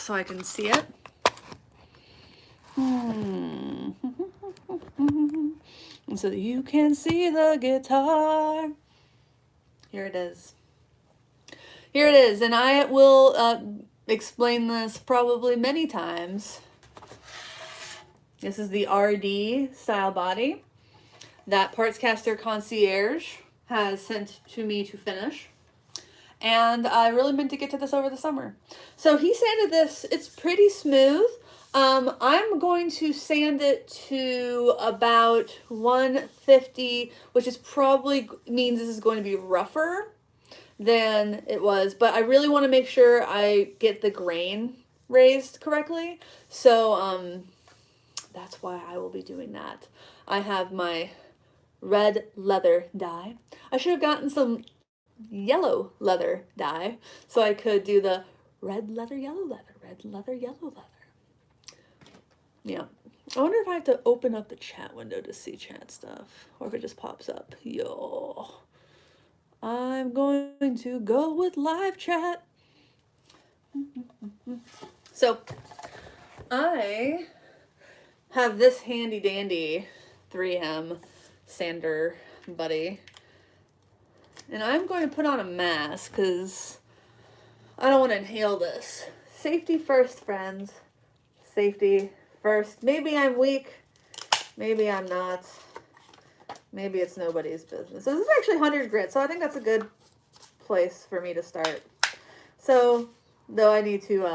so I can see it. So you can see the guitar. Here it is. Here it is, and I will explain this probably many times. This is the RD style body that Partscaster Concierge has sent to me to finish. And I really meant to get to this over the summer. So he sanded this. It's pretty smooth. I'm going to sand it to about 150, which is probably means this is going to be rougher than it was. But I really want to make sure I get the grain raised correctly. So that's why I will be doing that. I have my red leather dye. I should have gotten some yellow leather dye so I could do the red leather, yellow leather, red leather, yellow leather. Yeah. I wonder if I have to open up the chat window to see chat stuff or if it just pops up. Yo. I'm going to go with live chat. So I have this handy dandy 3M sander buddy. And I'm going to put on a mask because I don't want to inhale this. Safety first, friends. Safety first. Maybe I'm weak. Maybe I'm not. Maybe it's nobody's business. So this is actually 100 grit, so I think that's a good place for me to start. So, though I need to,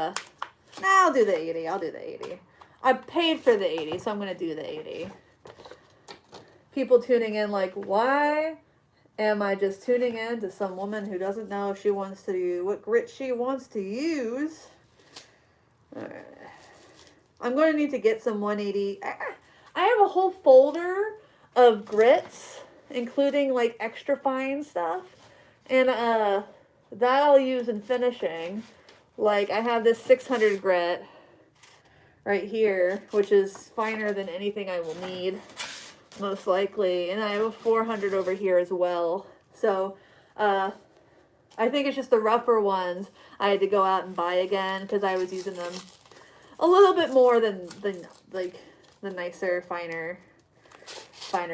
I'll do the 80. I'll do the 80. I paid for the 80, so I'm going to do the 80. People tuning in like, why am I just tuning in to some woman who doesn't know if she wants to do what grit she wants to use? Alright. I'm going to need to get some 180. I have a whole folder of grits, including like extra fine stuff. And that I'll use in finishing. Like I have this 600 grit right here, which is finer than anything I will need, most likely. And I have a 400 over here as well. So I think it's just the rougher ones I had to go out and buy again because I was using them a little bit more than like the nicer, finer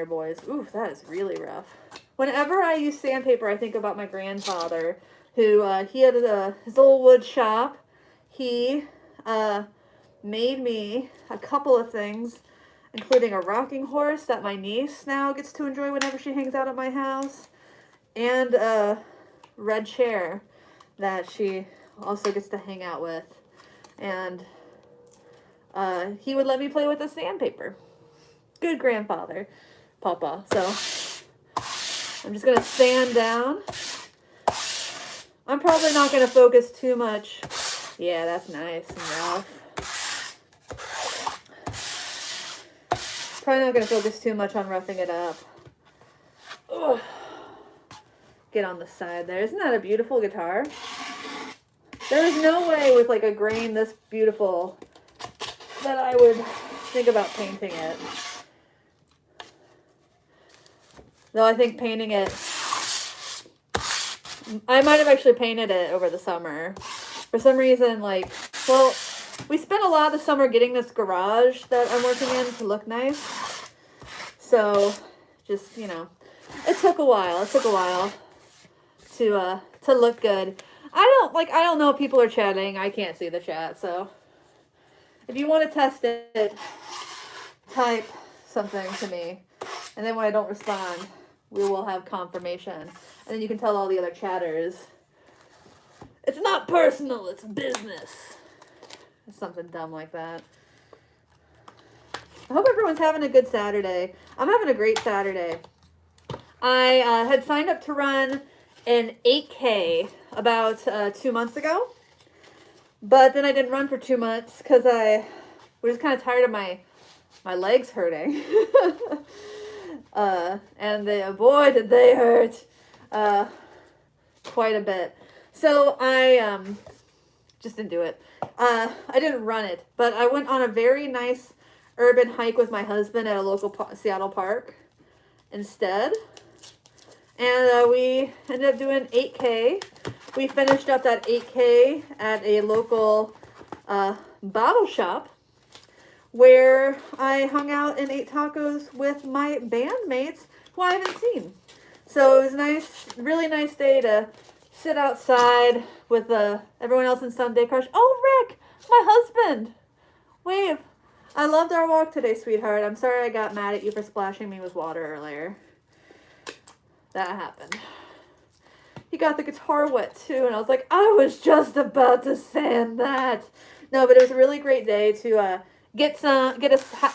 boys. Ooh, that is really rough. Whenever I use sandpaper, I think about my grandfather, who he had his old wood shop. He made me a couple of things, including a rocking horse that my niece now gets to enjoy whenever she hangs out at my house, and a red chair that she also gets to hang out with. And he would let me play with the sandpaper. Good grandfather, Papa. So I'm just going to sand down. I'm probably not going to focus too much. Yeah, that's nice and rough. Probably not going to focus too much on roughing it up. Ugh. Get on the side there. Isn't that a beautiful guitar? There is no way with like a grain this beautiful that I would think about painting it. Though I think painting it, I might have actually painted it over the summer. For some reason, like, well, we spent a lot of the summer getting this garage that I'm working in to look nice. So, just, you know, it took a while. It took a while to look good. I don't know if people are chatting. I can't see the chat, so if you want to test it, type something to me. And then when I don't respond, we will have confirmation. And then you can tell all the other chatters, it's not personal, it's business. Something dumb like that. I hope everyone's having a good Saturday. I'm having a great Saturday. I had signed up to run an 8K about 2 months ago. But then I didn't run for 2 months because I was just kind of tired of my legs hurting. And boy, did they hurt quite a bit. So I just didn't do it. I didn't run it, but I went on a very nice urban hike with my husband at a local Seattle park instead. And we ended up doing 8K. We finished up that 8K at a local bottle shop where I hung out and ate tacos with my bandmates who I haven't seen. So it was nice, really nice day to sit outside with everyone else in Sunday Crush. Oh, Rick, my husband. Wave. I loved our walk today, sweetheart. I'm sorry I got mad at you for splashing me with water earlier. That happened. He got the guitar wet too, and I was like, I was just about to sand that. No, but it was a really great day to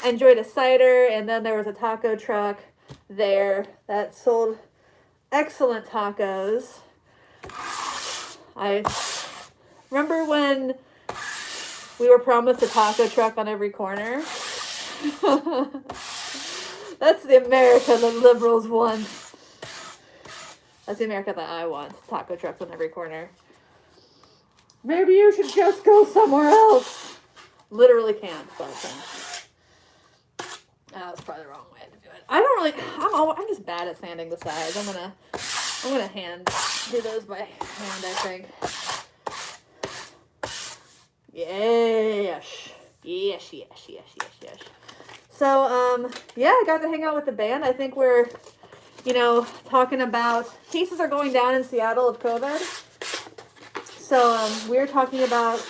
enjoyed a cider, and then there was a taco truck there that sold excellent tacos. I remember when we were promised a taco truck on every corner. That's the America the liberals want. That's the America that I want. Taco trucks on every corner. Maybe you should just go somewhere else. Literally can't, but that was probably the wrong way to do it. I don't really. I'm just bad at sanding the sides. I'm gonna do those by hand, I think. Yes. So yeah, I got to hang out with the band. I think we're, talking about cases are going down in Seattle of COVID. So we're talking about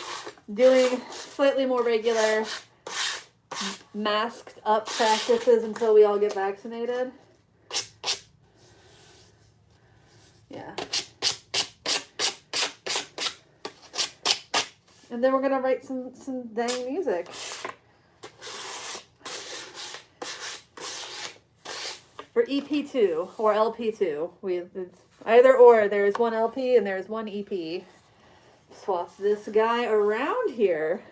doing slightly more regular masked up practices until we all get vaccinated. Yeah. And then we're gonna write some dang music. For EP2 or LP2. It's either or. There's one LP and there's one EP. Swap this guy around here.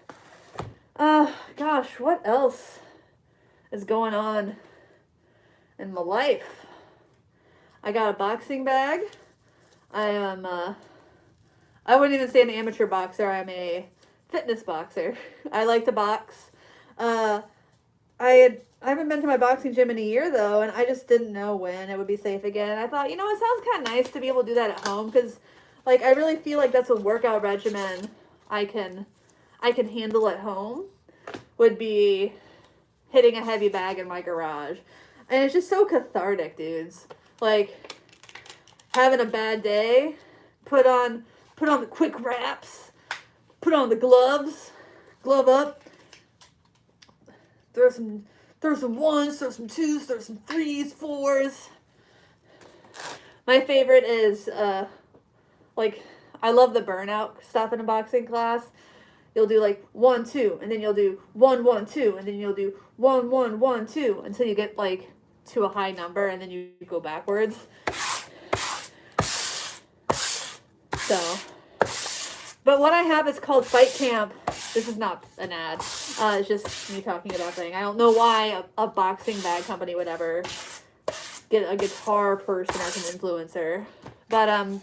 Gosh, what else is going on in my life? I got a boxing bag. I am, I wouldn't even say an amateur boxer. I'm a fitness boxer. I like to box. I haven't been to my boxing gym in a year, though, and I just didn't know when it would be safe again. I thought, it sounds kind of nice to be able to do that at home, because, I really feel like that's a workout regimen I can handle at home, would be hitting a heavy bag in my garage. And it's just so cathartic, dudes. Having a bad day, put on the quick wraps, put on the gloves, glove up, throw some ones, throw some twos, throw some threes, fours. My favorite is, I love the burnout stuff in a boxing class. You'll do 1, 2, and then you'll do 1, 1, 2, and then you'll do 1, 1, 1, 2 until you get to a high number, and then you go backwards. So, but what I have is called Fight Camp. This is not an ad. It's just me talking about thing. I don't know why a boxing bag company would ever get a guitar person as an influencer. But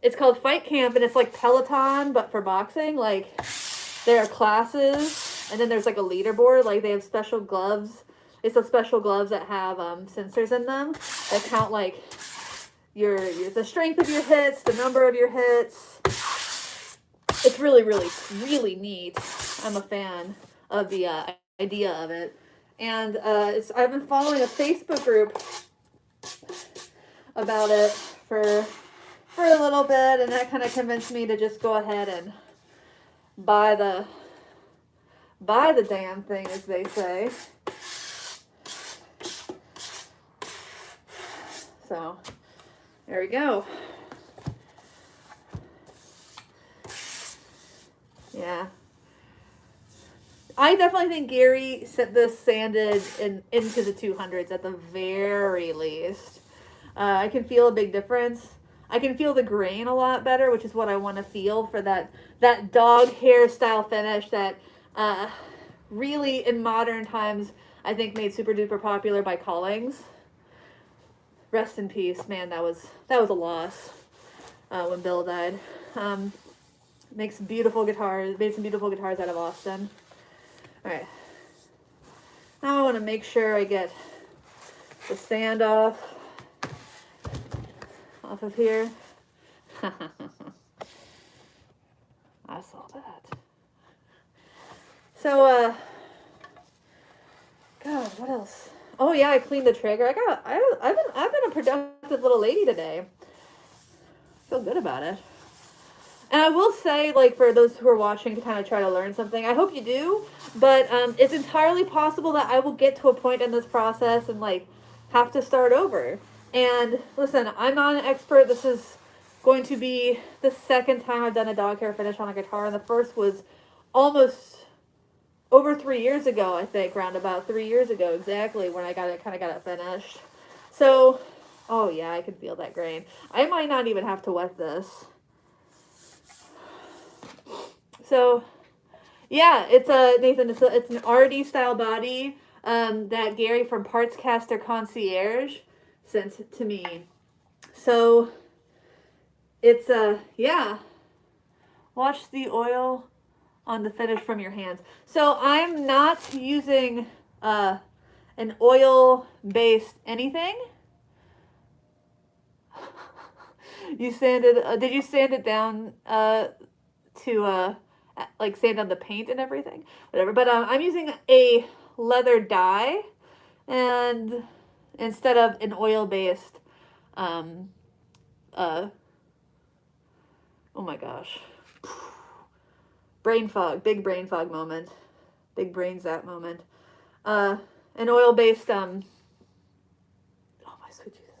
it's called Fight Camp, and it's like Peloton, but for boxing. There are classes, and then there's a leaderboard. They have special gloves. It's the special gloves that have sensors in them that count the strength of your hits, the number of your hits. It's really, really, really neat. I'm a fan of the idea of it. And I've been following a Facebook group about it for a little bit, and that kind of convinced me to just go ahead and buy the damn thing, as they say. So, there we go. Yeah. I definitely think Gary set this sanded into the 200s at the very least. I can feel a big difference. I can feel the grain a lot better, which is what I want to feel for that dog hairstyle finish that really in modern times I think made super duper popular by Collings. Rest in peace, man. That was a loss when Bill died. Made some beautiful guitars out of Austin. All right. Now I want to make sure I get the sand off of here. I saw that. So, God, what else? Oh yeah, I cleaned the trigger. I've been a productive little lady today. Feel good about it. And I will say, like, for those who are watching to kind of try to learn something, I hope you do, but it's entirely possible that I will get to a point in this process and, like, have to start over. And listen, I'm not an expert. This is going to be the second time I've done a dog hair finish on a guitar, and the first was almost over 3 years ago, I think, around about 3 years ago exactly, when I got it finished. So, oh yeah, I can feel that grain. I might not even have to wet this. So, yeah, it's Nathan. It's an RD style body that Gary from Partscaster Concierge sent to me. So, it's yeah. Watch the oil on the finish from your hands. So I'm not using an oil based anything. You sanded? Did you sand it down to like sand on the paint and everything, whatever. But I'm using a leather dye, and instead of an oil-based, oh my gosh, brain fog, big brain fog moment, big brain zap moment. An oil-based, oh my sweet Jesus.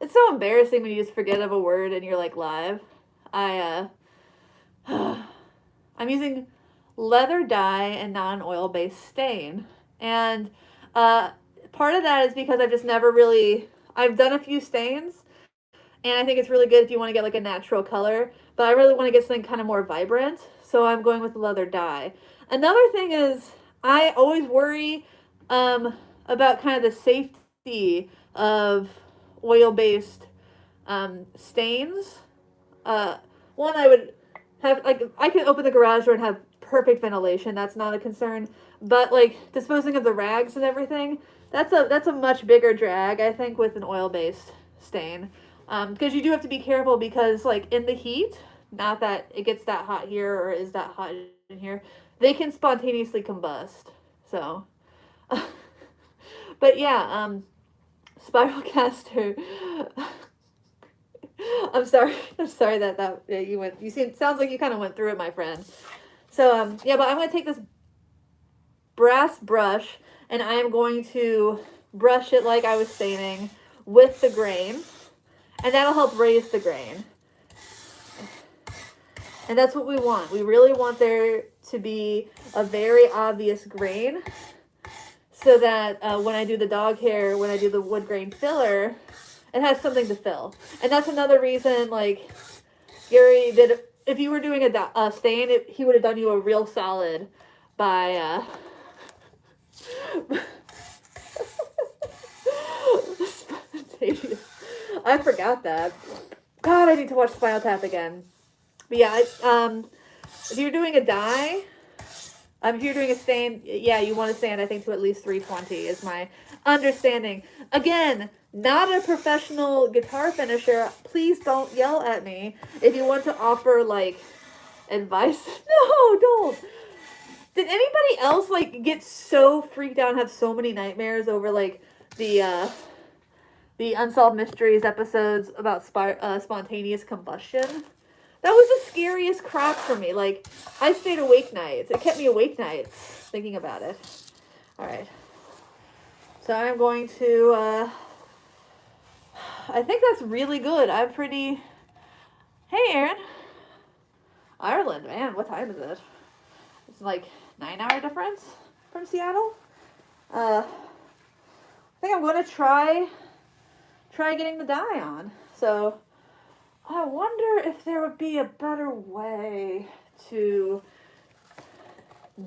It's so embarrassing when you just forget of a word and you're like live. I'm using leather dye and not an oil-based stain. And part of that is because I've just never really, I've done a few stains, and I think it's really good if you want to get like a natural color, but I really want to get something kind of more vibrant, so I'm going with leather dye. Another thing is, I always worry about kind of the safety of oil-based stains. One, I would have, like, I can open the garage door and have perfect ventilation. That's not a concern. But, like, disposing of the rags and everything, that's a much bigger drag, I think, with an oil-based stain. Because you do have to be careful because, like, in the heat, not that it gets that hot here or is that hot in here, they can spontaneously combust. So, but yeah, Spiralcaster. I'm sorry that you went. Sounds like you kind of went through it, my friend. So yeah, but I'm gonna take this brass brush and I am going to brush it like I was staining with the grain, and that'll help raise the grain. And that's what we want. We really want there to be a very obvious grain, so that when I do the dog hair, when I do the wood grain filler, it has something to fill. And that's another reason, like, Gary did, if you were doing a stain, he would have done you a real solid by, I forgot that. God, I need to watch Spinal Tap again. But yeah, if you're doing a dye, if you're doing a stain, yeah, you want to sand, I think, to at least 320 is my understanding. Again, not a professional guitar finisher. Please don't yell at me. If you want to offer, like, advice, no, don't. Did anybody else, like, get so freaked out and have so many nightmares over, like, the Unsolved Mysteries episodes about spontaneous combustion? That was the scariest crap for me. Like, I stayed awake nights. It kept me awake nights thinking about it. All right. So I'm going to, I think that's really good. I'm pretty, hey, Aaron. Ireland, man, what time is it? It's like 9-hour difference from Seattle. I think I'm going to try getting the dye on. So I wonder if there would be a better way to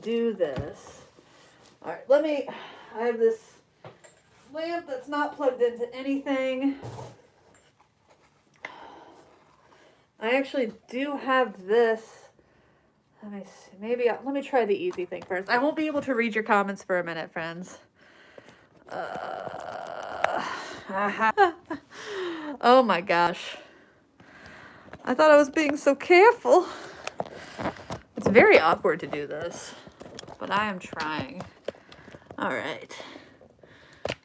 do this. All right, I have this lamp that's not plugged into anything. I actually do have this. Let me see. Let me try the easy thing first. I won't be able to read your comments for a minute, friends. Oh my gosh. I thought I was being so careful. It's very awkward to do this. but I am trying. All right.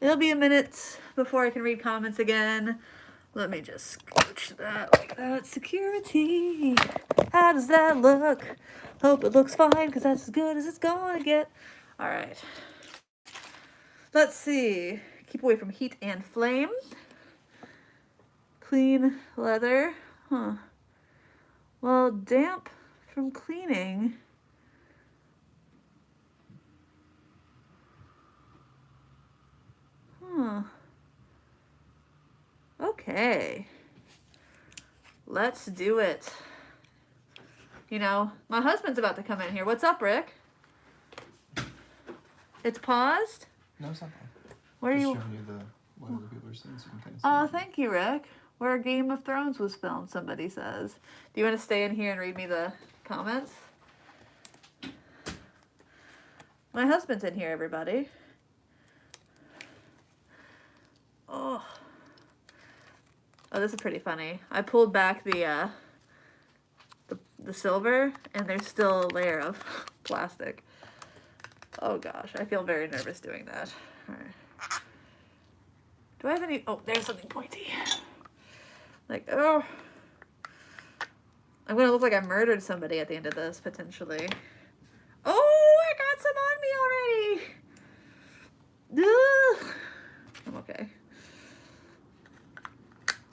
It'll be a minute before I can read comments again. Let me just scooch that like that. Security. How does that look? Hope it looks fine because that's as good as it's going to get. All right. Let's see. Keep away from heat and flame. Clean leather. Huh. Well, damp from cleaning. Huh. Okay. Let's do it. You know, my husband's about to come in here. What's up, Rick? It's paused? No, it's not. What are you? Showing you what other people are saying, so you can kind of see. Oh, thank you, Rick. Where Game of Thrones was filmed, somebody says. Do you want to stay in here and read me the comments? My husband's in here, everybody. Oh. Oh, this is pretty funny. I pulled back the silver, and there's still a layer of plastic. Oh gosh, I feel very nervous doing that. All right. Do I have any? Oh, there's something pointy. Like, oh. I'm gonna look like I murdered somebody at the end of this, potentially. Oh, I got some on me already. Ugh. I'm okay.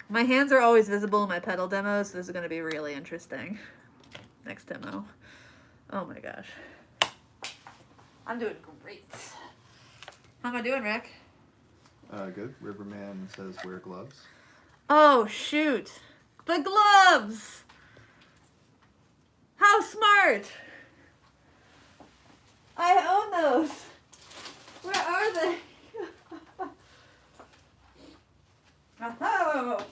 My hands are always visible in my pedal demos, so this is gonna be really interesting. Next demo. Oh my gosh. I'm doing great. How am I doing, Rick? Good. Riverman says wear gloves. Oh, shoot. The gloves! How smart! I own those. Where are they? Oh.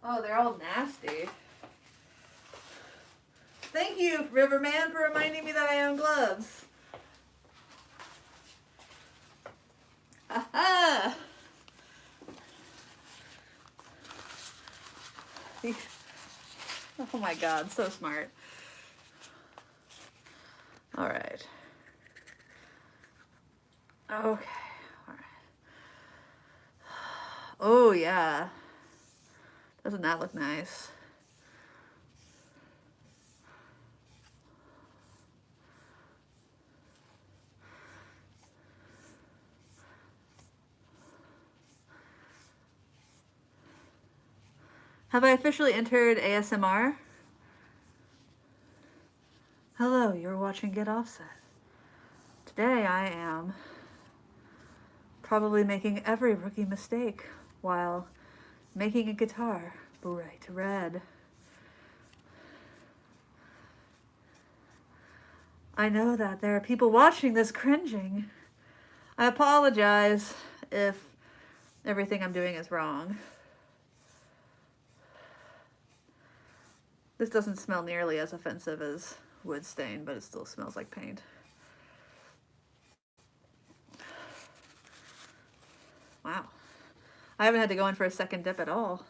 Oh, they're all nasty. Thank you, Riverman, for reminding me that I own gloves. Aha! Oh my god, so smart. All right. Okay. All right. Oh yeah. Doesn't that look nice? Have I officially entered ASMR? Hello, you're watching Get Offset. Today I am probably making every rookie mistake while making a guitar bright red. I know that there are people watching this cringing. I apologize if everything I'm doing is wrong. This doesn't smell nearly as offensive as wood stain, but it still smells like paint. Wow. I haven't had to go in for a second dip at all.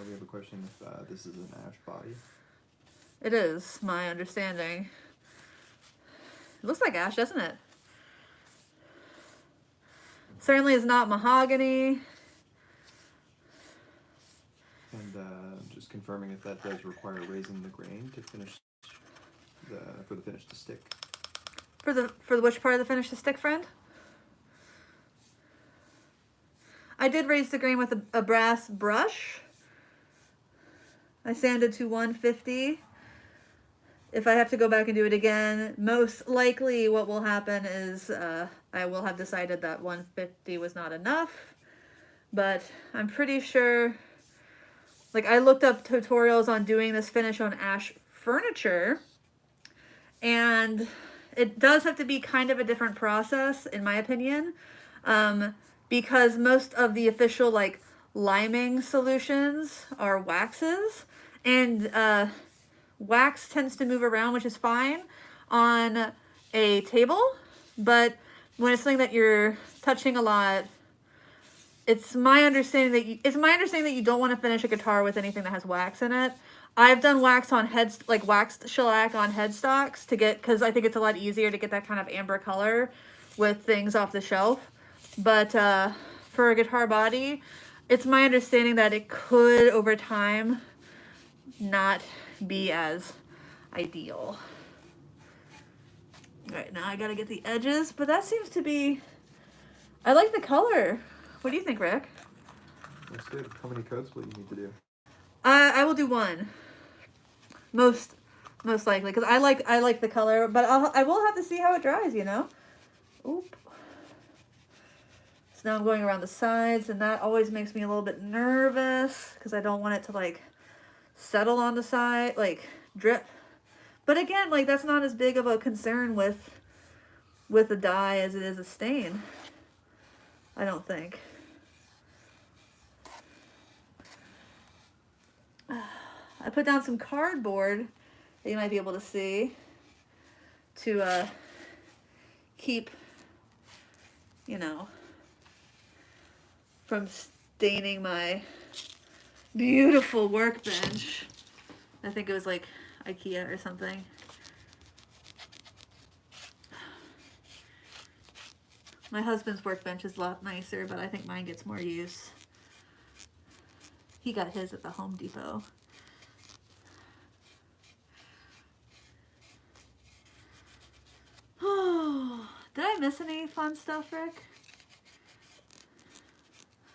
We have a question if this is an ash body. It is, my understanding. It looks like ash, doesn't it? Certainly is not mahogany. And just confirming if that does require raising the grain to finish for the finish to stick. For the which part of the finish to stick, friend? I did raise the grain with a brass brush. I sanded to 150. If I have to go back and do it again, most likely what will happen is I will have decided that 150 was not enough. But I'm pretty sure, like I looked up tutorials on doing this finish on ash furniture, and it does have to be kind of a different process, in my opinion, because most of the official like liming solutions are waxes, and wax tends to move around, which is fine on a table, but when it's something that you're touching a lot, it's my understanding that you don't want to finish a guitar with anything that has wax in it. I've done wax on heads, like waxed shellac on headstocks to get, because I think it's a lot easier to get that kind of amber color with things off the shelf. But for a guitar body, it's my understanding that it could over time not be as ideal. All right, now I gotta get the edges, but that seems to be, I like the color. What do you think, Rick? That's good. How many coats will you need to do? I will do one. Most likely, because I like the color, but I will have to see how it dries, you know. Oop. So now I'm going around the sides, and that always makes me a little bit nervous because I don't want it to like settle on the side, like drip. But again, like that's not as big of a concern with a dye as it is a stain. I don't think. I put down some cardboard that you might be able to see to keep, you know, from staining my beautiful workbench. I think it was like IKEA or something. My husband's workbench is a lot nicer, but I think mine gets more use. He got his at the Home Depot. Oh, did I miss any fun stuff, Rick?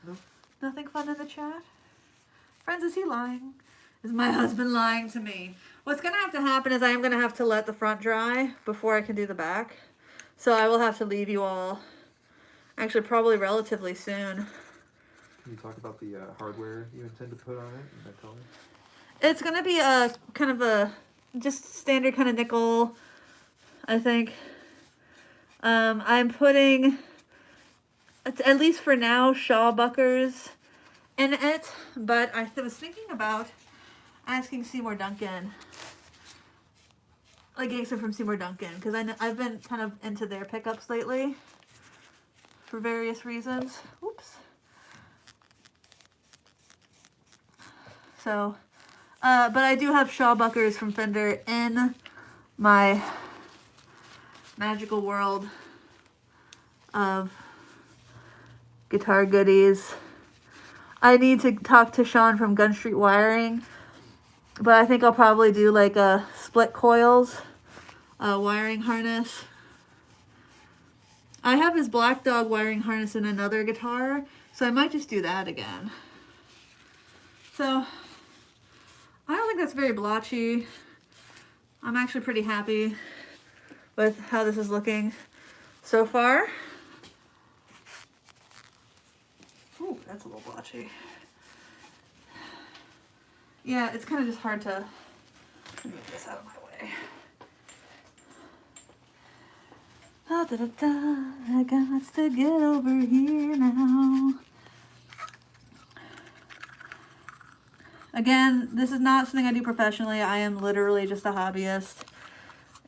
No. Nothing fun in the chat? Friends, is he lying? Is my husband lying to me? What's going to have to happen is I am going to have to let the front dry before I can do the back. So I will have to leave you all, actually probably relatively soon. Can you talk about the hardware you intend to put on it and that color? It's going to be a kind of a just standard kind of nickel, I think. I'm putting, at least for now, Shawbuckers in it, but I was thinking about asking Seymour Duncan, like getting some from Seymour Duncan, because I've been kind of into their pickups lately for various reasons. Oops. So, but I do have Shawbuckers from Fender in my magical world of guitar goodies. I need to talk to Sean from Gun Street Wiring, but I think I'll probably do like a split coils wiring harness. I have his Black Dog wiring harness in another guitar, so I might just do that again. So I don't think that's very blotchy. I'm actually pretty happy with how this is looking so far. Ooh, that's a little blotchy. Yeah, it's kind of just hard to move this out of my way. Ah, da, da, da. I got to get over here now. Again, this is not something I do professionally. I am literally just a hobbyist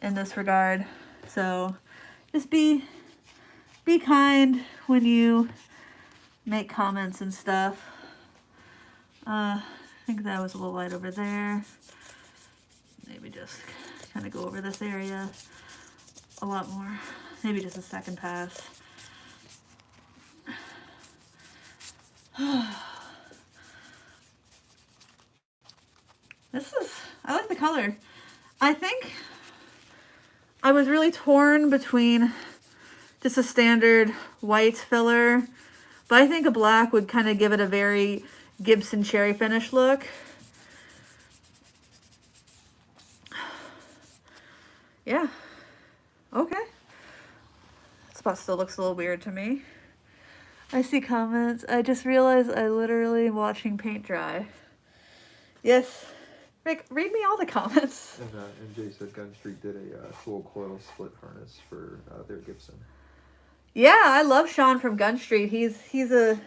in this regard. So just be kind when you make comments and stuff. I think that was a little light over there. Maybe just kind of go over this area a lot more. Maybe just a second pass. I like the color. I think I was really torn between just a standard white filler, but I think a black would kind of give it a very Gibson cherry finish look. Yeah. Okay. Spot still looks a little weird to me. I see comments. I just realized I literally am watching paint dry. Yes. Rick, read me all the comments. And Jay said Gun Street did a full coil split harness for their Gibson. Yeah, I love Sean from Gun Street. He's a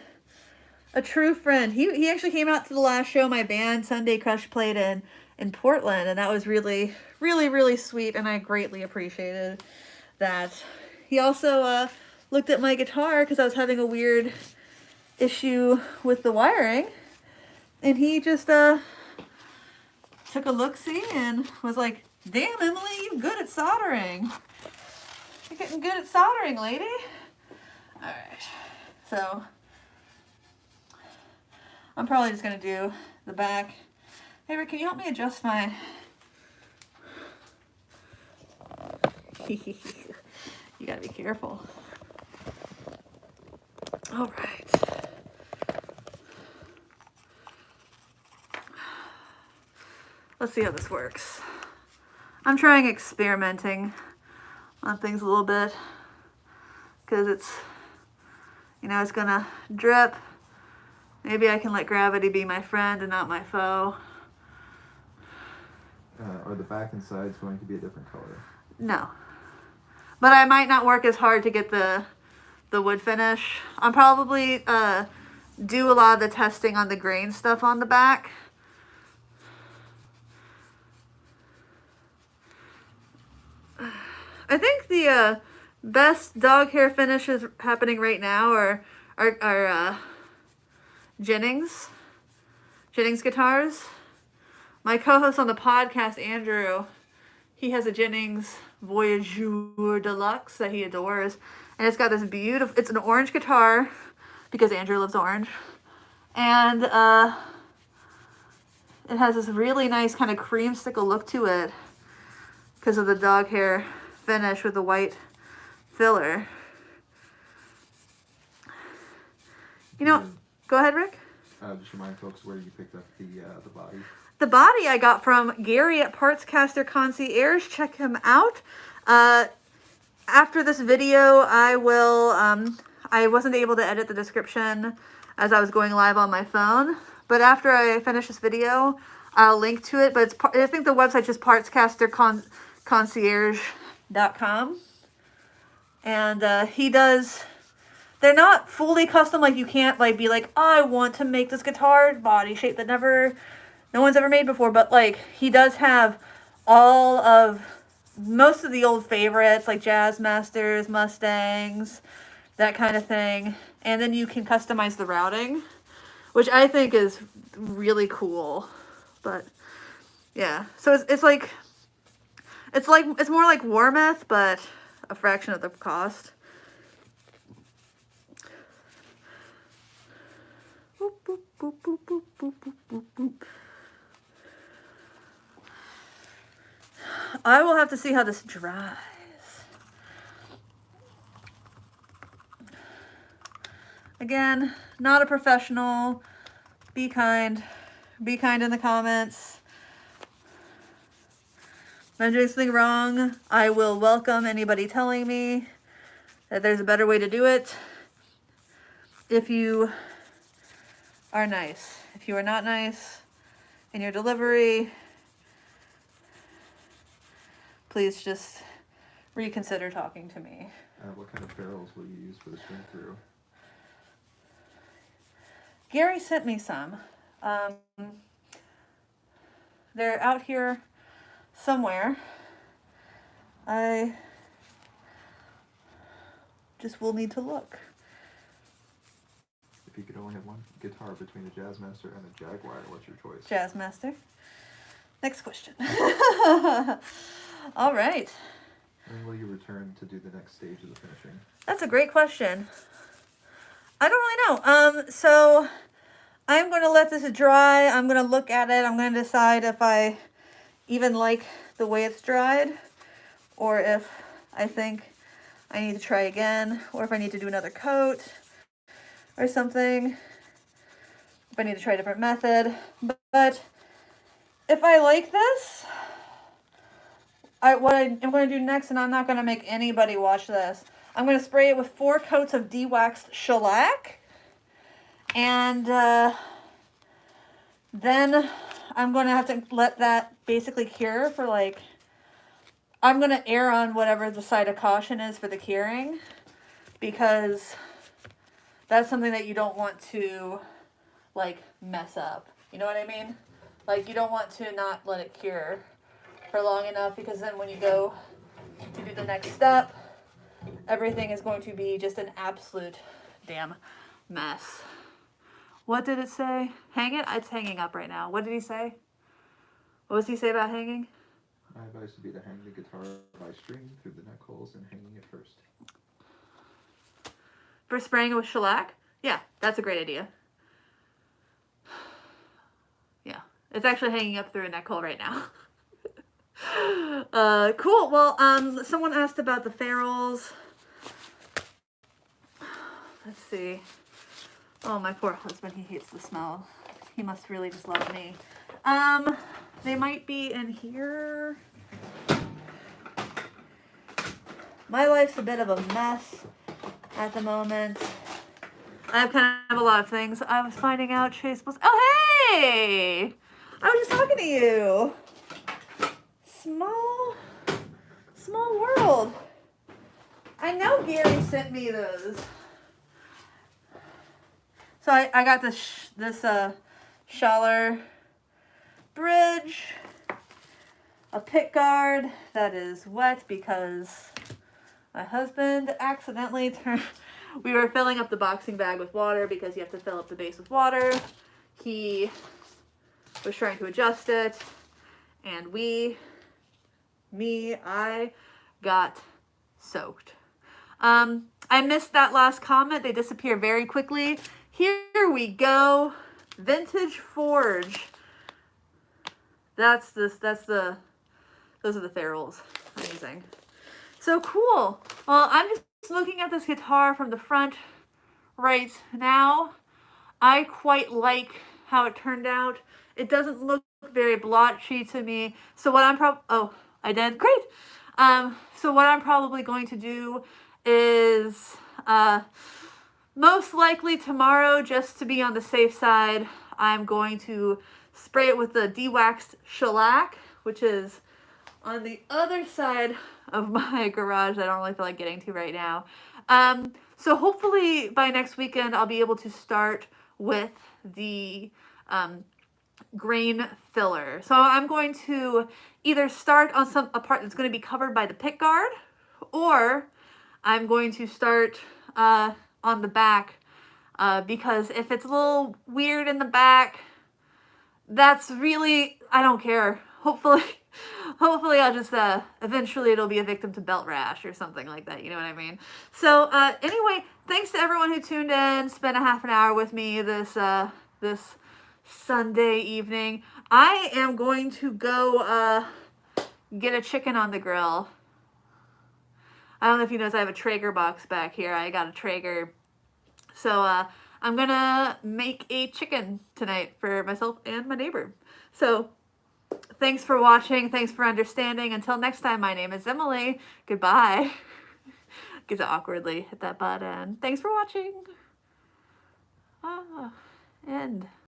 true friend. He actually came out to the last show my band Sunday Crush played in Portland, and that was really, really, really sweet, and I greatly appreciated that. He also looked at my guitar because I was having a weird issue with the wiring, and he just took took a look-see and was like, damn, Emily, you're good at soldering. You're getting good at soldering, lady. All right. So I'm probably just going to do the back. Hey, Rick, can you help me adjust my... You got to be careful. All right. Let's see how this works. I'm trying experimenting on things a little bit because it's, you know, it's gonna drip. Maybe I can let gravity be my friend and not my foe. Are the back and sides going to be a different color? No. But I might not work as hard to get the wood finish. I'll probably do a lot of the testing on the grain stuff on the back. I think the best dog hair finishes happening right now are Jennings guitars. My co-host on the podcast, Andrew, he has a Jennings Voyageur Deluxe that he adores. And it's got this beautiful, it's an orange guitar because Andrew loves orange. And it has this really nice kind of creamsicle look to it because of the dog hair finish with the white filler. You know, go ahead, Rick. Just remind folks where you picked up the body. The body I got from Gary at Partscaster Concierge. Check him out. After this video, I will, I wasn't able to edit the description as I was going live on my phone. But after I finish this video, I'll link to it. But it's, I think the website's just partscasterconcierge.com. And he does... They're not fully custom, like you can't like be like, oh, I want to make this guitar body shape that no one's ever made before, but like he does have most of the old favorites like Jazz Masters, Mustangs, that kind of thing. And then you can customize the routing, which I think is really cool. But yeah, so it's more like Warmouth, but a fraction of the cost. Boop, boop, boop, boop, boop, boop, boop, boop. I will have to see how this dries. Again, not a professional. Be kind. Be kind in the comments. If I'm doing something wrong, I will welcome anybody telling me that there's a better way to do it. If you are nice. If you are not nice in your delivery, please just reconsider talking to me. What kind of barrels will you use for the string through? Gary sent me some. They're out here somewhere. I just will need to look. If you could only have one guitar between a Jazzmaster and a Jaguar, what's your choice? Jazzmaster. Next question. All right. When will you return to do the next stage of the finishing? That's a great question. I don't really know. So I'm going to let this dry. I'm going to look at it. I'm going to decide if I even like the way it's dried or if I think I need to try again or if I need to do another coat or something. If I need to try a different method. But if I like this, what I'm going to do next, and I'm not going to make anybody watch this, I'm going to spray it with 4 coats of de-waxed shellac. And then I'm going to have to let that basically cure for like, I'm going to err on whatever the side of caution is for the curing, because that's something that you don't want to like mess up. You know what I mean? Like you don't want to not let it cure for long enough, because then when you go to do the next step, everything is going to be just an absolute damn mess. What did it say? Hang it? It's hanging up right now. What did he say? What does he say about hanging? My advice would be to hang the guitar by string through the neck holes and hanging it first. For spraying it with shellac? Yeah, that's a great idea. Yeah, it's actually hanging up through a neck hole right now. Cool. Well, someone asked about the ferrules. Let's see. Oh, my poor husband, he hates the smell. He must really just love me. They might be in here. My life's a bit of a mess at the moment. I have kind of a lot of things. I was finding out Chase was... Oh, hey! I was just talking to you. Small world. I know Gary sent me those. So I got this Schaller bridge, a pick guard that is wet because my husband accidentally turned... We were filling up the boxing bag with water because you have to fill up the base with water. He was trying to adjust it, and I got soaked. I missed that last comment. They disappear very quickly. Here we go. Vintage Forge. Those are the ferrules I'm using. So cool. Well, I'm just looking at this guitar from the front right now. I quite like how it turned out. It doesn't look very blotchy to me. So what I did? Great. So what I'm probably going to do is most likely tomorrow, just to be on the safe side, I'm going to spray it with the de-waxed shellac, which is on the other side of my garage that I don't really feel like getting to right now. So hopefully by next weekend, I'll be able to start with the grain filler. So I'm going to either start on a part that's going to be covered by the pick guard, or I'm going to start on the back because if it's a little weird in the back, that's really, I don't care. Hopefully I'll just, eventually it'll be a victim to belt rash or something like that. You know what I mean? So, anyway, thanks to everyone who tuned in, spent a half an hour with me this Sunday evening. I am going to go, get a chicken on the grill. I don't know if you notice, I have a Traeger box back here. I got a Traeger. So, I'm gonna make a chicken tonight for myself and my neighbor. So, thanks for watching. Thanks for understanding. Until next time, my name is Emily. Goodbye. Gives it awkwardly. Hit that button. Thanks for watching. End.